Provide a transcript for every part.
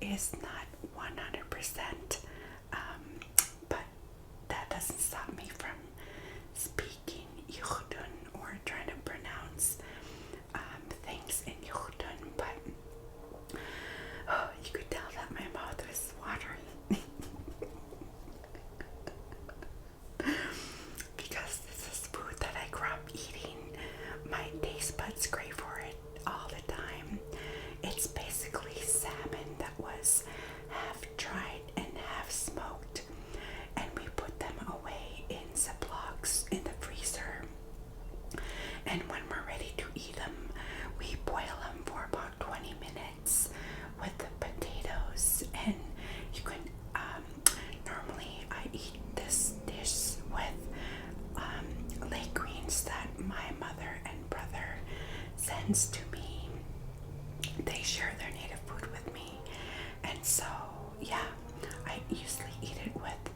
is not 100%, but that doesn't stop me from speaking Yuchtun or trying to pronounce things in Yuchtun, but you could tell that my mouth was watering because this is food that I grew up eating. My taste buds crave for it all the time. It's basically salmon that was half dried and half smoked, and we put them away in Ziplocs in the freezer. And when we're ready to eat them, we boil them for about 20 minutes with the potatoes. And you can, normally I eat this dish with lake greens that my mother and brother sends to me. They share their native food with me. And so, yeah, I usually eat it with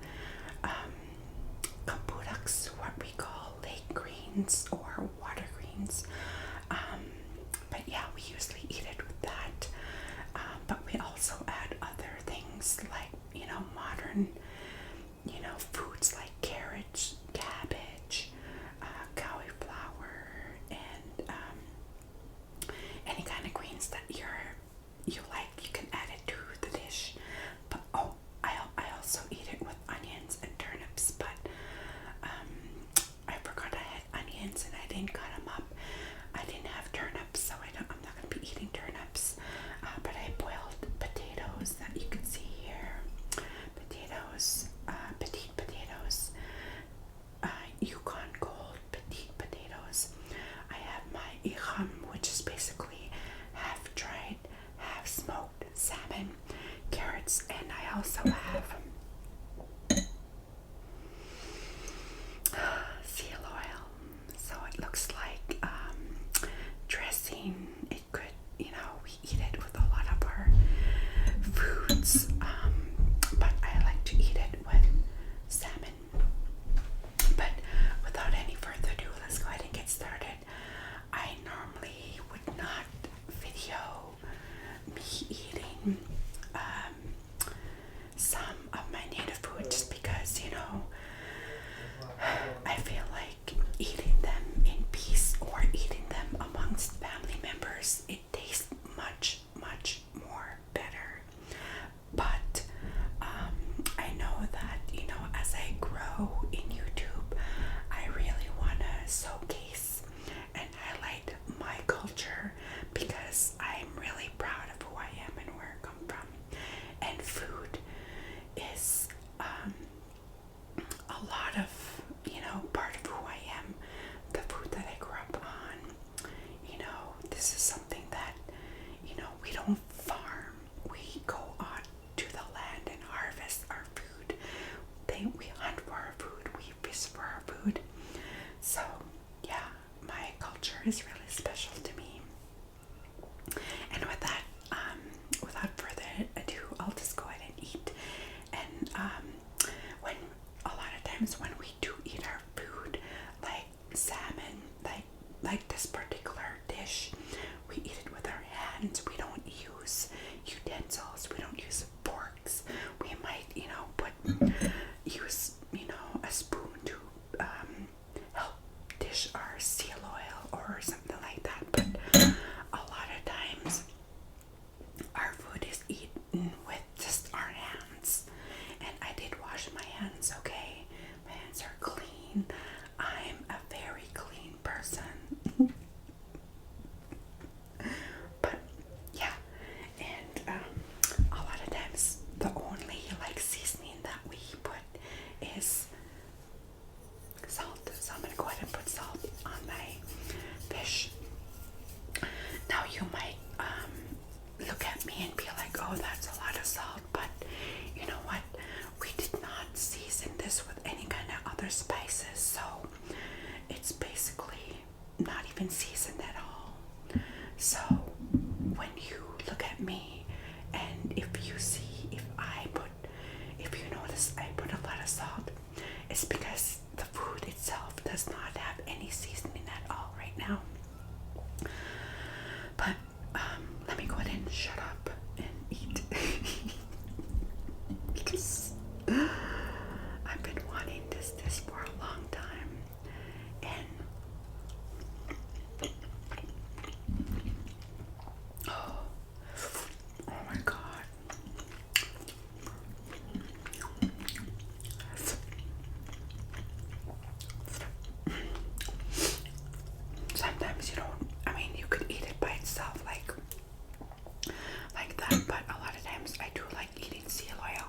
kapudaks, what we call lake greens or water greens. But yeah, we usually eat it with that. But we also add other things like, modern, foods like carrots, cabbage, cauliflower, and any kind of greens that you like. You can add it to the dish. But I also eat it with onions and turnips. But I forgot I had onions and I didn't cut them up. I didn't have turnips, so I'm not gonna be eating turnips. But I boiled potatoes that you can see here. Potatoes, petite potatoes, Yukon Gold petite potatoes. I have my Egam, which is basically half dried, half smoked salmon, carrots, and I also have seal oil. So it looks like dressing. It could, we eat it with a lot of our foods, but I like to eat it with salmon. But without any further ado, let's go ahead and get started. I normally would not video me eating some of my native food just because, I feel like eating them in peace or eating them amongst family members, it tastes much, much more better. But I know that, as I grow in YouTube, I really want to showcase and highlight my culture because I'm really proud of who I am and where I come from. And food is a lot of, part of who I am, the food that I grew up on. This is something that, we don't farm. We go out to the land and harvest our food. We hunt for our food. We fish for our food. So, yeah, my culture is really special to me. And with that, without further ado, I'll just go ahead and eat. And when a lot of times when we do eat our food, like salmon, like this particular dish, we eat it with our hands. We don't use utensils. We don't use forks. We might, use, a spoon to help dish our seal oil or something like that. But a lot of times our food is eaten with just our hands. And I did wash my hands, okay? My hands are clean. I'm a very clean person. But yeah, and a lot of times the only seasoning that we put is salt. So I'm gonna go ahead and put salt on my fish. Now you might look at me and be like, oh, that's a lot of salt, but you know what? We did not season this with any kind of other spices, so it's basically not even seasoned at all. So when you look at me and if you notice I put a lot of salt, it's because the food itself does not have any seasoning at all right now. But let me go ahead and shut up and eat. sometimes you don't, I mean, you could eat it by itself like that, but a lot of times I do like eating seal oil.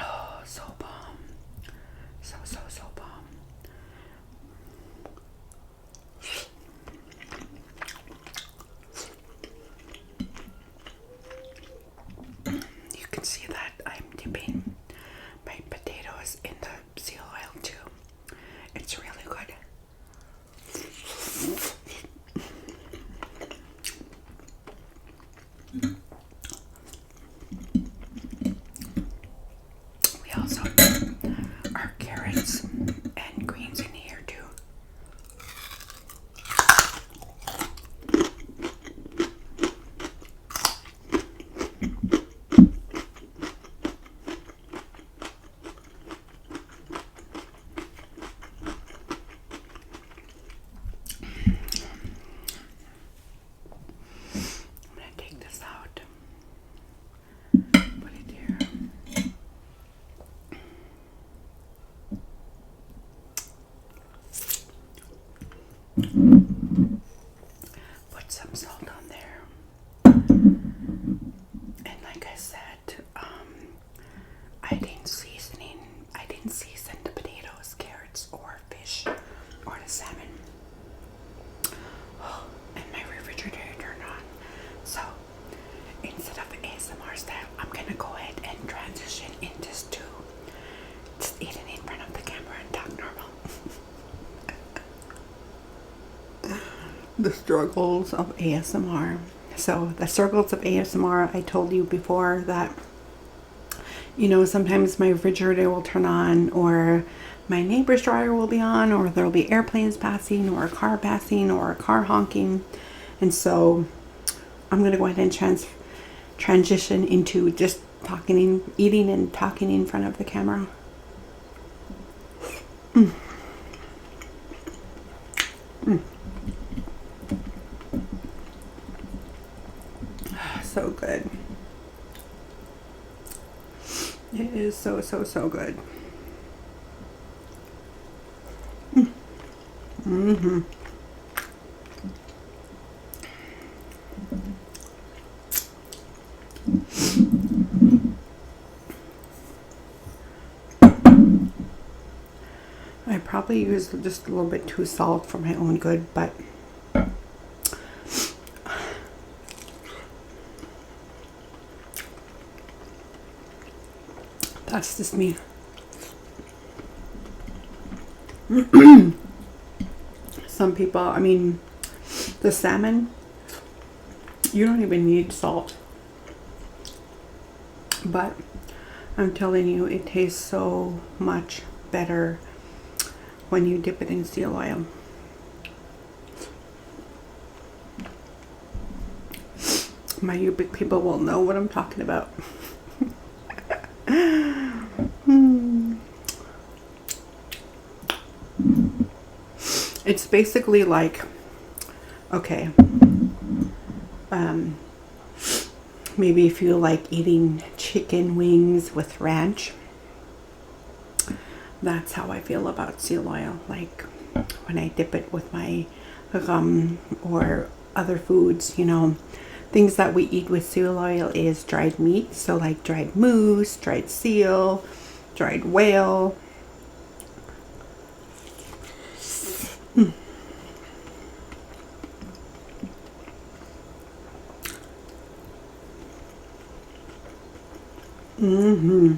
Oh, so bomb. So bomb. You can see that I'm dipping my potatoes in the seal oil too. It's really good. We also put our carrots and greens in here too. Put some salt on there, and like I said, I didn't season the potatoes, carrots, or fish, or the salmon. Oh, and my refrigerator turned on. So instead of ASMR style, I'm gonna go ahead and transition into stew. Just eating in front of the camera and talk normal. The struggles of ASMR. So the struggles of ASMR, I told you before that, you know, sometimes my refrigerator will turn on, or my neighbor's dryer will be on, or there'll be airplanes passing, or a car passing, or a car honking. And so I'm going to go ahead and transition into just eating and talking in front of the camera. Mm. Mm. So good. It is so good. Mm-hmm. I probably used just a little bit too salt for my own good, but that's just me. Some people, I mean, the salmon, you don't even need salt. But I'm telling you, it tastes so much better when you dip it in seal oil. My Yupik people will know what I'm talking about. It's basically like, okay, maybe if you like eating chicken wings with ranch, that's how I feel about seal oil. Like when I dip it with my Egam or other foods, you know, things that we eat with seal oil is dried meat. So like dried moose, dried seal, dried whale. Mm-hmm.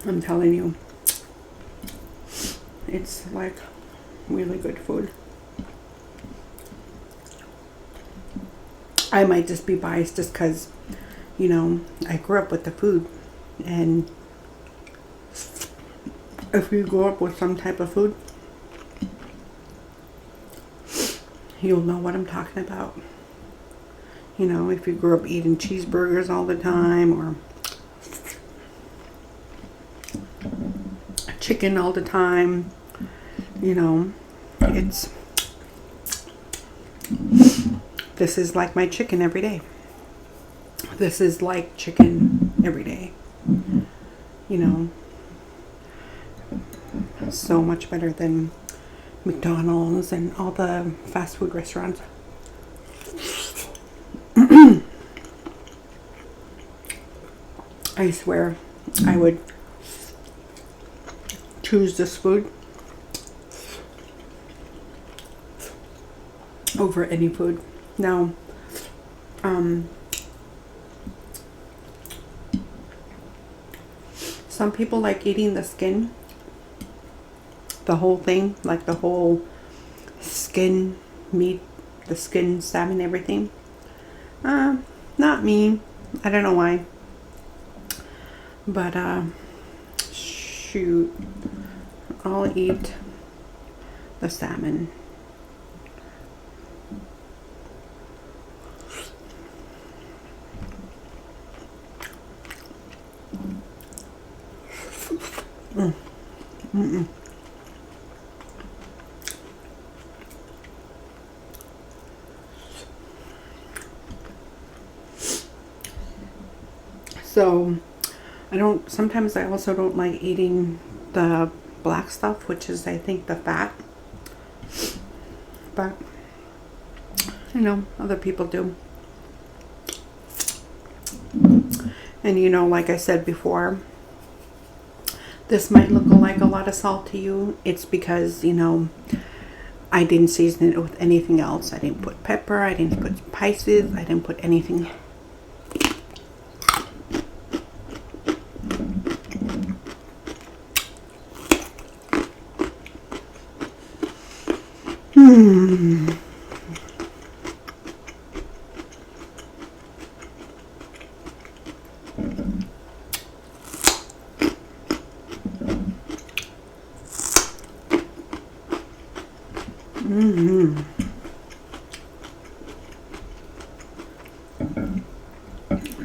I'm telling you, it's like really good food. I might just be biased just because, you know, I grew up with the food, and if you grow up with some type of food, you'll know what I'm talking about. You know, if you grew up eating cheeseburgers all the time, or chicken all the time, you know, this is like my chicken every day. This is like chicken every day. you know, so much better than McDonald's and all the fast food restaurants. I swear I would choose this food over any food. Now, some people like eating the skin, the whole thing, like the whole skin meat, the skin, salmon, everything. Not me. I don't know why. But shoot, I'll eat the salmon. So sometimes I also don't like eating the black stuff, which is, I think, the fat. But, you know, other people do. And, you know, like I said before, this might look like a lot of salt to you. It's because, you know, I didn't season it with anything else. I didn't put pepper. I didn't put spices. I didn't put anything.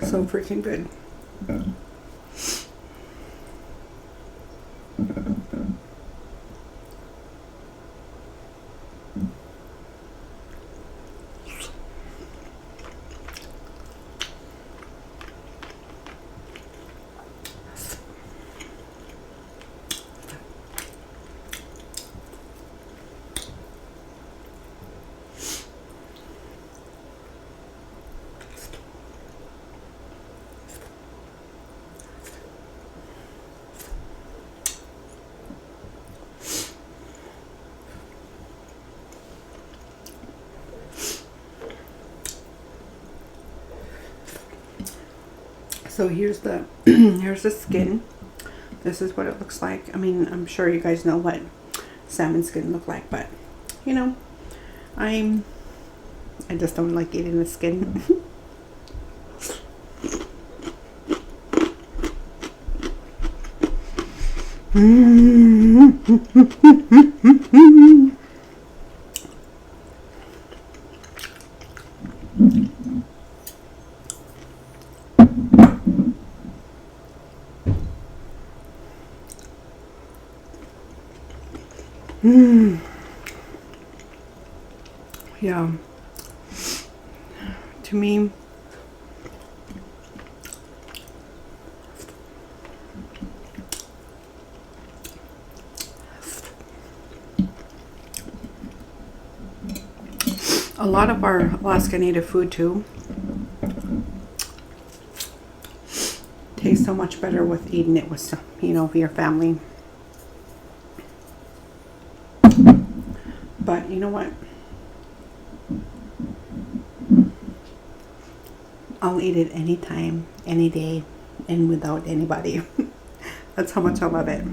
So freaking good. So here's the here's the skin. This is what it looks like. I mean, I'm sure you guys know what salmon skin look like, but you know, I just don't like eating the skin. Yeah. To me, a lot of our Alaska Native food too tastes so much better with eating it with, you know, your family. But you know what? I'll eat it anytime, any day, and without anybody. That's how much I love it.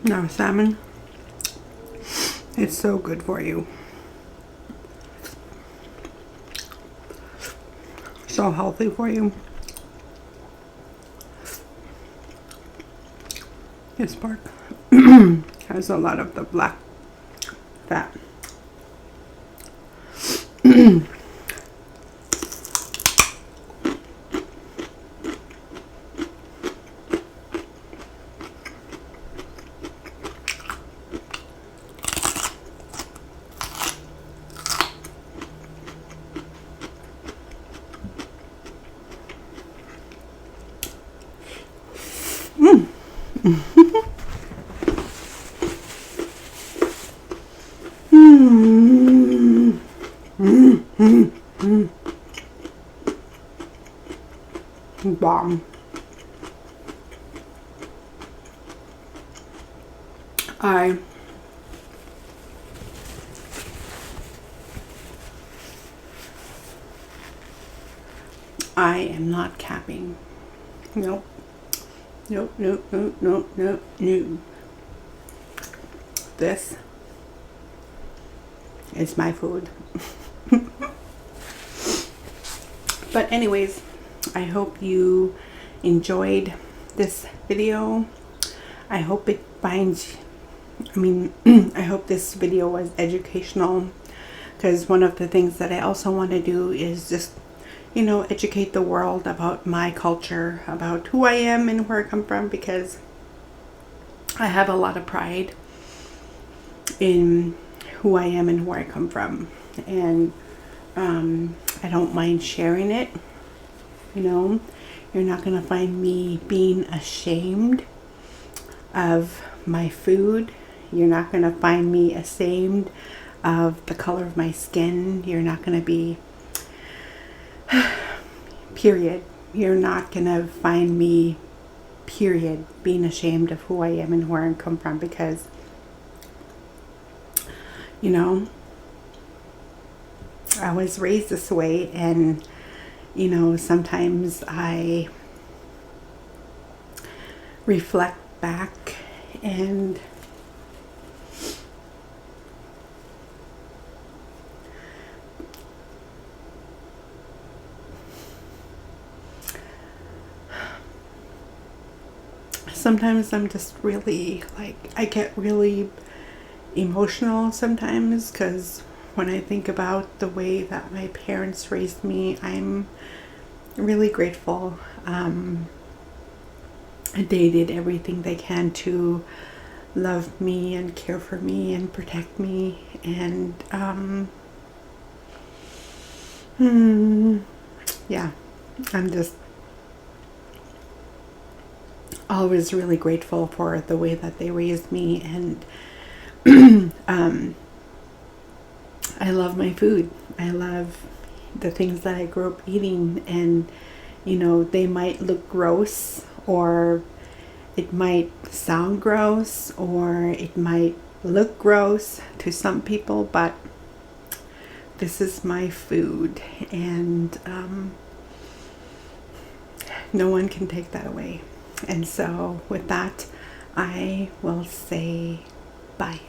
Now, salmon, it's so good for you. So healthy for you. Its bark has a lot of the black fat. Bomb. I am not capping. Nope. Nope, nope, nope, nope, nope, nope. This is my food. But anyways, I hope you enjoyed this video. I hope it finds, I hope this video was educational, because one of the things that I also want to do is just, educate the world about my culture, about who I am and where I come from, because I have a lot of pride in who I am and where I come from, and I don't mind sharing it. You're not gonna find me being ashamed of my food. You're not gonna find me ashamed of the color of my skin. You're not gonna be period. You're not gonna find me, period, being ashamed of who I am and where I come from, because I was raised this way, and sometimes I reflect back and sometimes I'm just really, I get really emotional sometimes, because when I think about the way that my parents raised me, I'm really grateful. They did everything they can to love me and care for me and protect me, and yeah, I'm just always really grateful for the way that they raised me, and I love my food. I love the things that I grew up eating, and they might look gross, or it might sound gross, or it might look gross to some people, but this is my food, and no one can take that away. And so with that, I will say bye.